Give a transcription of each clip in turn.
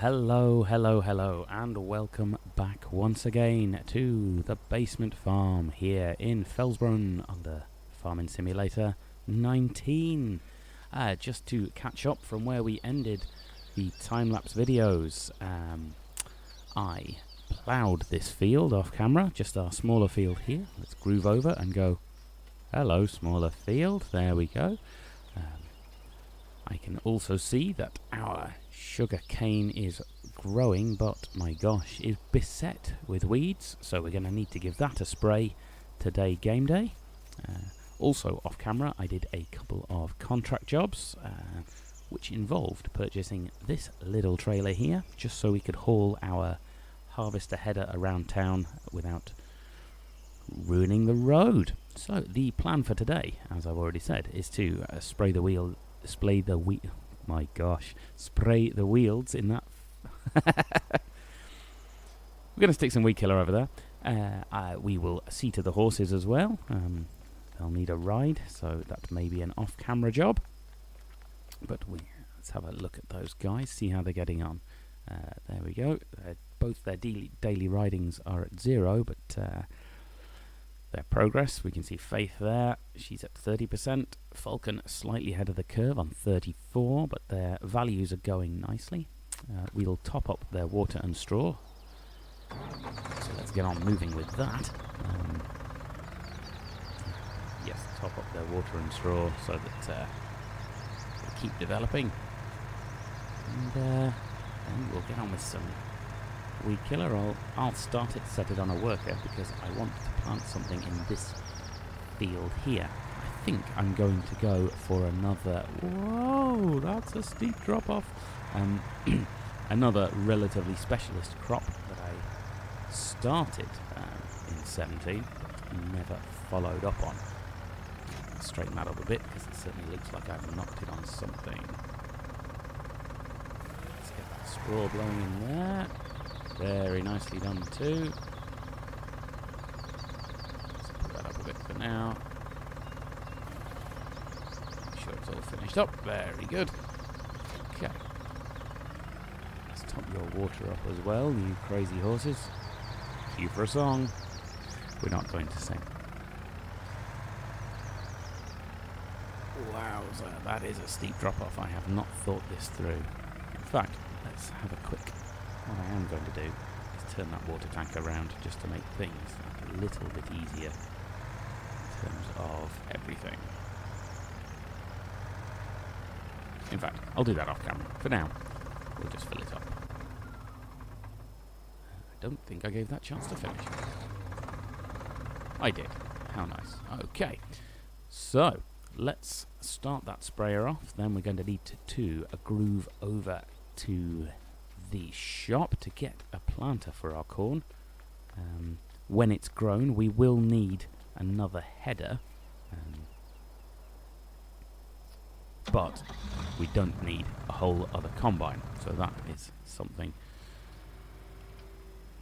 Hello, and welcome back once again to the basement farm here in Felsbrunn under Farming Simulator 19. Just to catch up from where we ended the time-lapse videos, I ploughed this field off camera, just our smaller field here. Let's groove over and go, hello smaller field, there we go. I can also see that our sugar cane is growing, but my gosh, is beset with weeds, so we're going to need to give that a spray today, game day. Also off camera I did a couple of contract jobs which involved purchasing this little trailer here just so we could haul our harvester header around town without ruining the road. So the plan for today, as I've already said, is to spray the wheels in that. We're going to stick some weed killer over there. We will see to the horses as well. They'll need a ride, so that may be an off-camera job. But let's have a look at those guys, see how they're getting on. There we go. Both their daily ridings are at 0, but their progress, we can see Faith there, she's at 30%, Falcon slightly ahead of the curve on 34, but their values are going nicely. We'll top up their water and straw, so let's get on moving with that. Yes, top up their water and straw so that they keep developing, and then we'll get on with some weed killer. I'll start it, set it on a worker because I want to plant something in this field here. I think I'm going to go for another, whoa, that's a steep drop off, another relatively specialist crop that I started in 17 but never followed up on. I'll straighten that up a bit because it certainly looks like I've knocked it on something. Let's get that straw blowing in there. Very nicely done too. Let's put that up a bit for now. Make sure it's all finished up. Very good. Okay. Let's top your water up as well, you crazy horses. Cue for a song. We're not going to sing. Wowza, that is a steep drop off. I have not thought this through. In fact, let's have a quick. What I am going to do is turn that water tank around just to make things a little bit easier in terms of everything. In fact, I'll do that off camera. For now, we'll just fill it up. I don't think I gave that chance to finish. I did. How nice. Okay, so let's start that sprayer off. Then we're going to need to groove over to the shop to get a planter for our corn. When it's grown, we will need another header, but we don't need a whole other combine, so that is something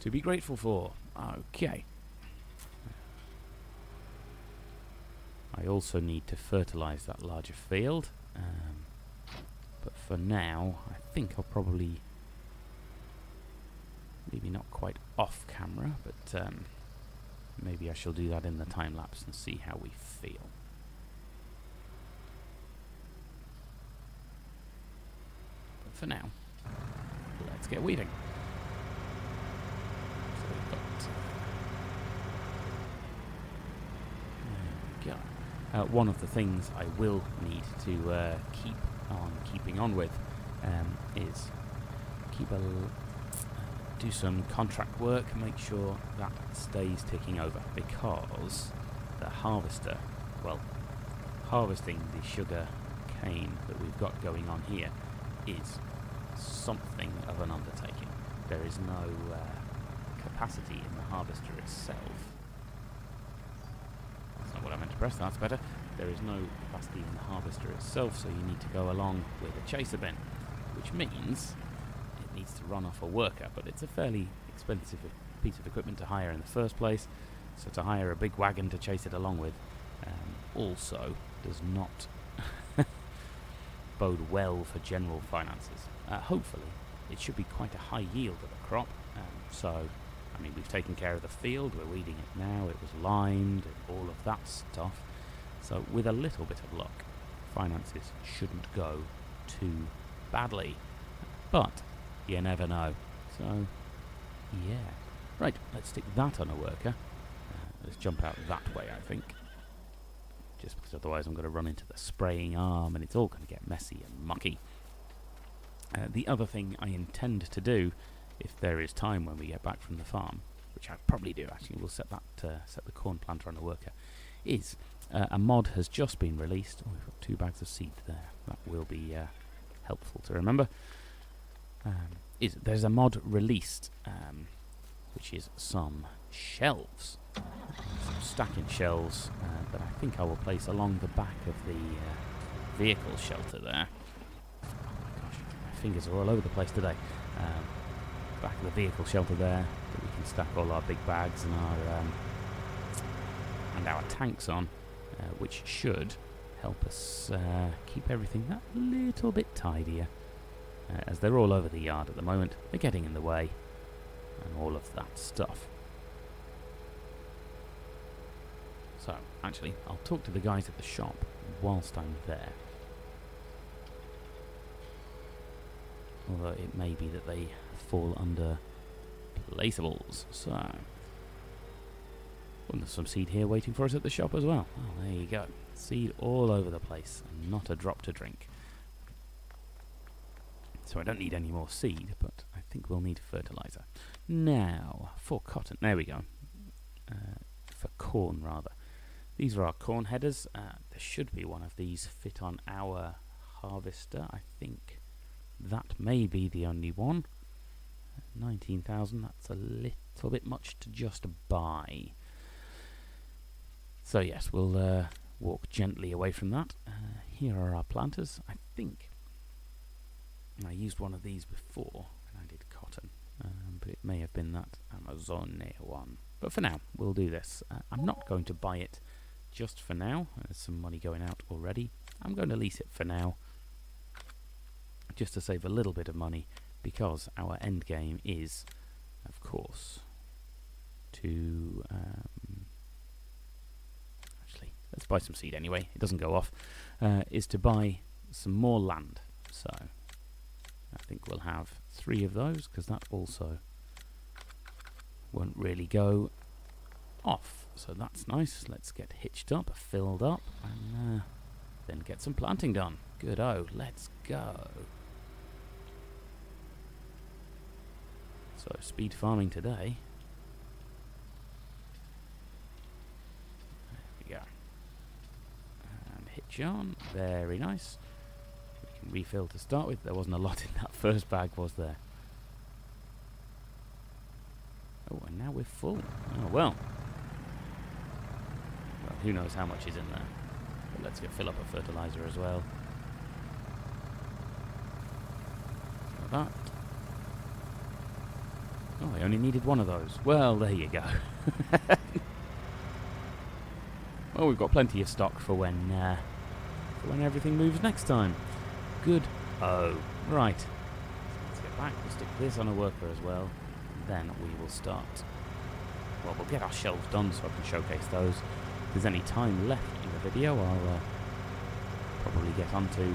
to be grateful for. Okay. I also need to fertilize that larger field, but for now I think I'll probably, maybe not quite off camera, but maybe I shall do that in the time lapse and see how we feel. But for now, let's get weeding. So we've got, there we go. One of the things I will need to keep on keeping on with is do some contract work, make sure that stays ticking over, because the harvester, well, harvesting the sugar cane that we've got going on here is something of an undertaking. There is no capacity in the harvester itself. That's not what I meant to press, that's better. There is no capacity in the harvester itself, so you need to go along with a chaser bin, which means needs to run off a worker, but it's a fairly expensive piece of equipment to hire in the first place, so to hire a big wagon to chase it along with also does not bode well for general finances. Hopefully it should be quite a high yield of a crop. So, I mean, we've taken care of the field, we're weeding it now, it was limed, and all of that stuff. So with a little bit of luck, finances shouldn't go too badly. But you never know. So, yeah. Right, let's stick that on a worker. Let's jump out that way, I think. Just because otherwise I'm going to run into the spraying arm and it's all going to get messy and mucky. The other thing I intend to do, if there is time when we get back from the farm, which I probably do actually, we'll set the corn planter on a worker, is a mod has just been released. Oh, we've got 2 bags of seed there. That will be helpful to remember. There's a mod released, which is some shelves. Some stacking shelves that I think I will place along the back of the vehicle shelter there. Fingers are all over the place today. Back of the vehicle shelter there, that we can stack all our big bags and our tanks on, which should help us keep everything that little bit tidier, as they're all over the yard at the moment. They're getting in the way, and all of that stuff. So, actually, I'll talk to the guys at the shop whilst I'm there. Although it may be that they fall under placeables. So, well, there's some seed here waiting for us at the shop as well. Oh, there you go. Seed all over the place and not a drop to drink. So I don't need any more seed, but I think we'll need fertilizer. Now, for cotton. There we go. For corn, rather. These are our corn headers. There should be one of these fit on our harvester, I think. That may be the only one. 19,000, that's a little bit much to just buy. So yes, we'll walk gently away from that. Here are our planters. I think I used one of these before when I did cotton, but it may have been that Amazone one. But for now, we'll do this. I'm not going to buy it just for now. There's some money going out already. I'm going to lease it for now, just to save a little bit of money, because our end game is, of course, to actually, let's buy some seed anyway, it doesn't go off, is to buy some more land. So I think we'll have 3 of those, because that also won't really go off. So that's nice. Let's get hitched up, filled up, and then get some planting done. Good-o, let's go. So, speed farming today. There we go. And hitch on. Very nice. We can refill to start with. There wasn't a lot in that first bag, was there? Oh, and now we're full. Oh, well. Well, who knows how much is in there. But let's fill up a fertilizer as well. So that. Oh, I only needed one of those. Well, there you go. Well, we've got plenty of stock for when everything moves next time. Good. Oh, right. So let's get back. We'll stick this on a worker as well. And then we will start. Well, we'll get our shelves done so I can showcase those. If there's any time left in the video, I'll probably get onto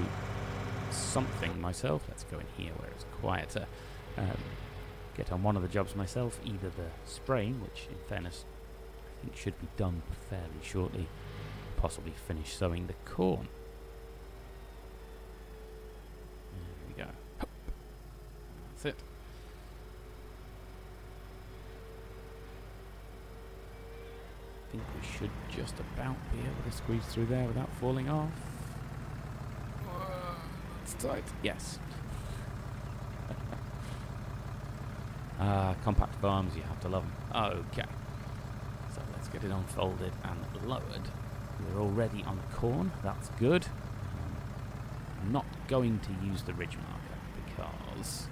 something myself. Let's go in here where it's quieter. Get on one of the jobs myself, either the spraying, which in fairness I think should be done fairly shortly, possibly finish sowing the corn. There we go. Hup. That's it. I think we should just about be able to squeeze through there without falling off. That's tight. Yes. Compact farms, you have to love them. Okay. So let's get it unfolded and lowered. We're already on corn, that's good. I'm not going to use the ridge marker because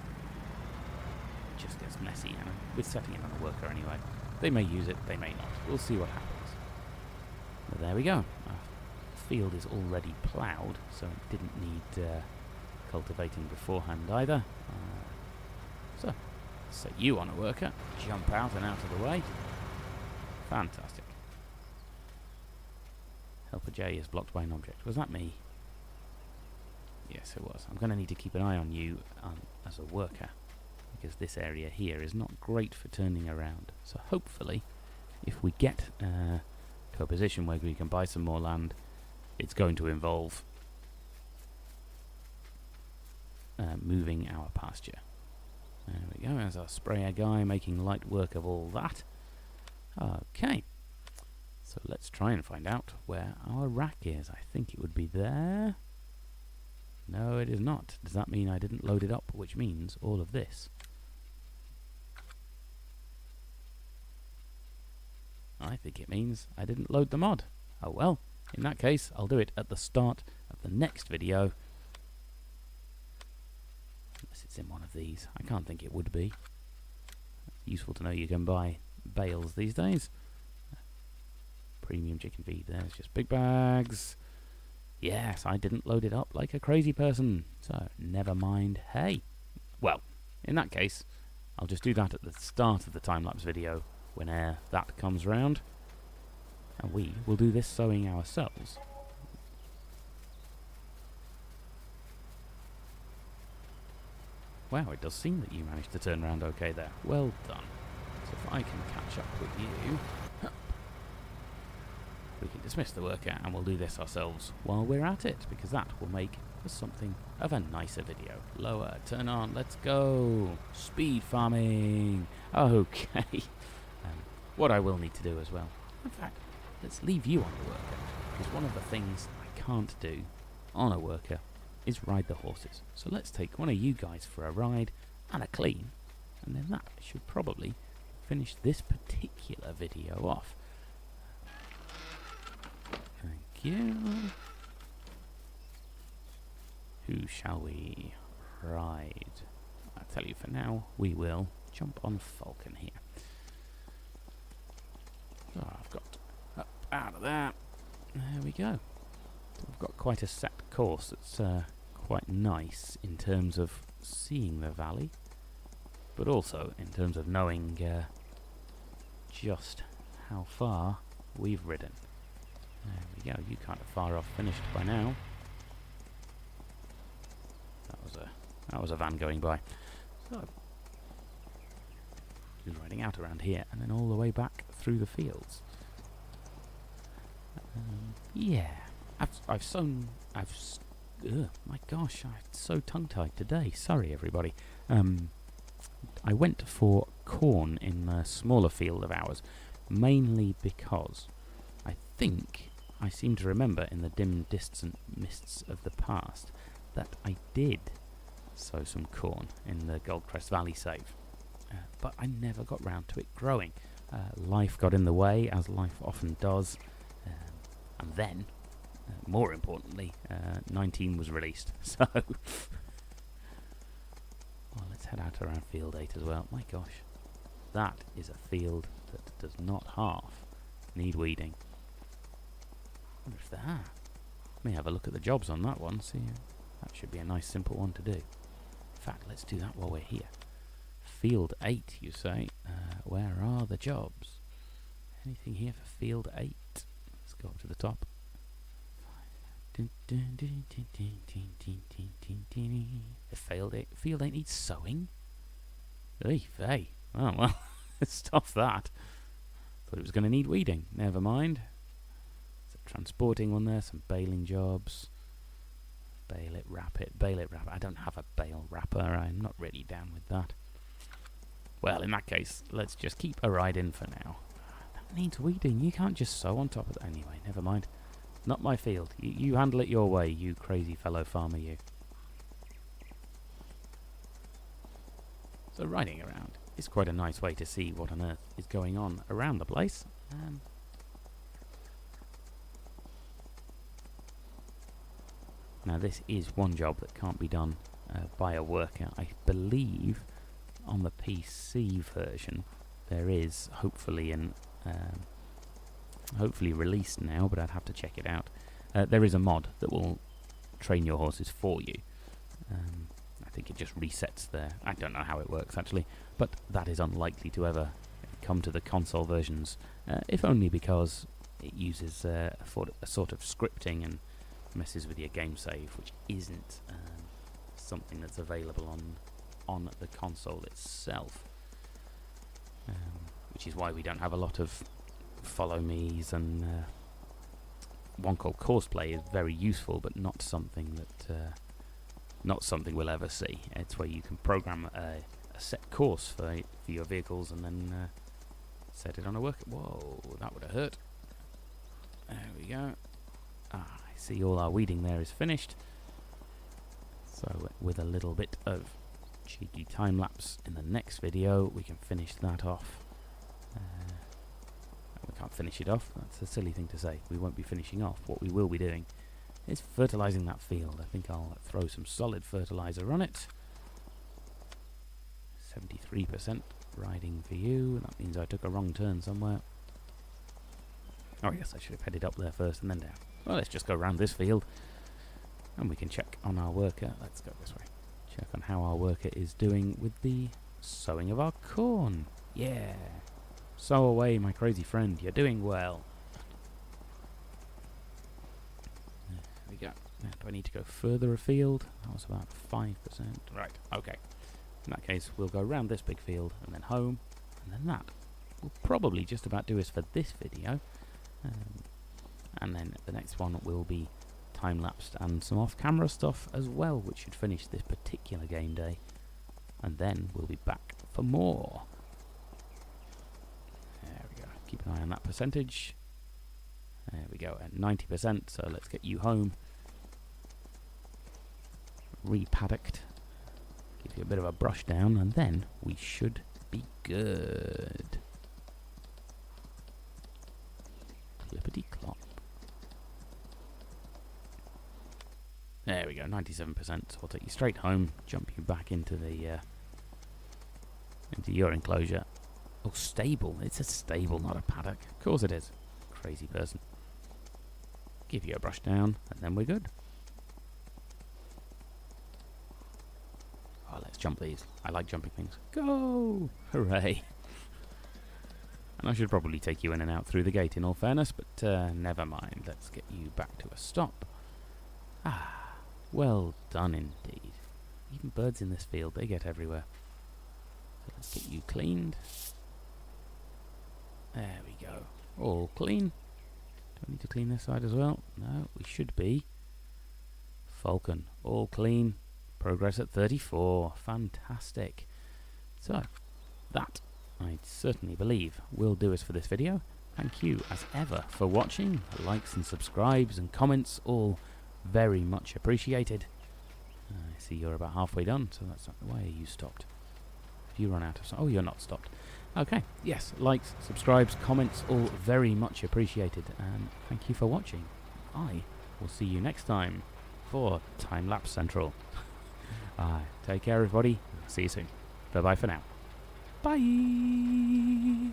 it just gets messy, and we're setting it on a worker anyway. They may use it, they may not. We'll see what happens. But there we go. Our field is already ploughed, so it didn't need cultivating beforehand either. set you on a worker. Jump out and out of the way. Fantastic. Helper J is blocked by an object. Was that me? Yes, it was. I'm going to need to keep an eye on you as a worker, because this area here is not great for turning around. So hopefully, if we get to a position where we can buy some more land, it's going to involve moving our pasture. There we go, there's our sprayer guy making light work of all that. Okay, so let's try and find out where our rack is. I think it would be there. No, it is not. Does that mean I didn't load it up, which means all of this? I think it means I didn't load the mod. Oh well, in that case, I'll do it at the start of the next video. Unless it's in one of these. I can't think it would be. It's useful to know you can buy bales these days. Premium chicken feed, there's just big bags. Yes, I didn't load it up like a crazy person, so never mind. Hey, well, in that case, I'll just do that at the start of the time-lapse video whenever that comes round, and we will do this sowing ourselves. Wow, it does seem that you managed to turn around okay there. Well done. So if I can catch up with you, we can dismiss the worker and we'll do this ourselves while we're at it, because that will make for something of a nicer video. Lower, turn on, let's go. Speed farming. Okay. What I will need to do as well, in fact, let's leave you on the worker, because one of the things I can't do on a worker is ride the horses. So let's take one of you guys for a ride and a clean, and then that should probably finish this particular video off. Thank you. Who shall we ride? I'll tell you, for now, we will jump on Falcon here. So I've got up out of that. There we go. We've got quite a set course that's quite nice in terms of seeing the valley, but also in terms of knowing just how far we've ridden. There we go. You kind of far off finished by now. That was a van going by. So he's riding out around here and then all the way back through the fields. Yeah, I've sown. My gosh, I'm so tongue-tied today. Sorry, everybody. I went for corn in a smaller field of ours, mainly because I think I seem to remember in the dim, distant mists of the past that I did sow some corn in the Goldcrest Valley save, but I never got round to it growing. Life got in the way, as life often does, and then, more importantly, 19 was released. So, well, let's head out around field 8 as well. My gosh, that is a field that does not half need weeding. I wonder if that. May have a look at the jobs on that one. See, that should be a nice simple one to do. In fact, let's do that while we're here. Field 8, you say? Where are the jobs? Anything here for field 8? Let's go up to the top. Field 8 needs sowing? Hey. Oh, well, stop that. Thought it was going to need weeding. Never mind. There's a transporting one there, some baling jobs. Bale it, wrap it. I don't have a bale wrapper. I'm not really down with that. Well, in that case, let's just keep a ride in for now. That needs weeding. You can't just sow on top of that. Anyway, never mind. Not my field. You handle it your way, you crazy fellow farmer, you. So riding around is quite a nice way to see what on earth is going on around the place. Now this is one job that can't be done by a worker. I believe on the PC version there is hopefully released now, but I'd have to check it out. There is a mod that will train your horses for you. I think it just resets there. I don't know how it works actually, but that is unlikely to ever come to the console versions, if only because it uses a sort of scripting and messes with your game save, which isn't something that's available on the console itself, which is why we don't have a lot of follow me's, and one called courseplay is very useful, but not something we'll ever see. It's where you can program a set course for your vehicles and then set it on a work. Whoa, that would have hurt. There we go. I see all our weeding there is finished. So with a little bit of cheeky time lapse in the next video, we can finish that off. We can't finish it off. That's a silly thing to say. We won't be finishing off. What we will be doing is fertilizing that field. I think I'll throw some solid fertilizer on it. 73% riding for you. That means I took a wrong turn somewhere. Oh yes, I should have headed up there first and then down. Well, let's just go around this field and we can check on our worker. Let's go this way. Check on how our worker is doing with the sowing of our corn. Yeah. Sow away, my crazy friend. You're doing well. There we go. Now, do I need to go further afield? That was about 5%. Right, okay. In that case, we'll go around this big field and then home, and then that will probably just about do us for this video. And then the next one will be time-lapsed and some off-camera stuff as well, which should finish this particular game day. And then we'll be back for more. There we go. Keep an eye on that percentage. There we go, at 90%, so let's get you home. Re-paddocked. Give you a bit of a brush down, and then we should be good. Clippity clop. There we go, 97%. So I'll take you straight home, jump you back into the into your enclosure. Oh, stable. It's a stable, not a paddock. Of course it is. Crazy person. Give you a brush down, and then we're good. Oh, let's jump these. I like jumping things. Go! Hooray! And I should probably take you in and out through the gate in all fairness, but never mind. Let's get you back to a stop. Ah, well done indeed. Even birds in this field, they get everywhere. So let's get you cleaned. There we go. All clean. Do I need to clean this side as well? No, we should be. Falcon, all clean. Progress at 34. Fantastic. So, that, I certainly believe, will do us for this video. Thank you, as ever, for watching. Likes and subscribes and comments, all very much appreciated. I see you're about halfway done, so that's not the way you stopped. If you run out of... Oh, you're not stopped. Okay, yes, likes, subscribes, comments, all very much appreciated. And thank you for watching. I will see you next time for Time Lapse Central. Take care, everybody. See you soon. Bye-bye for now. Bye!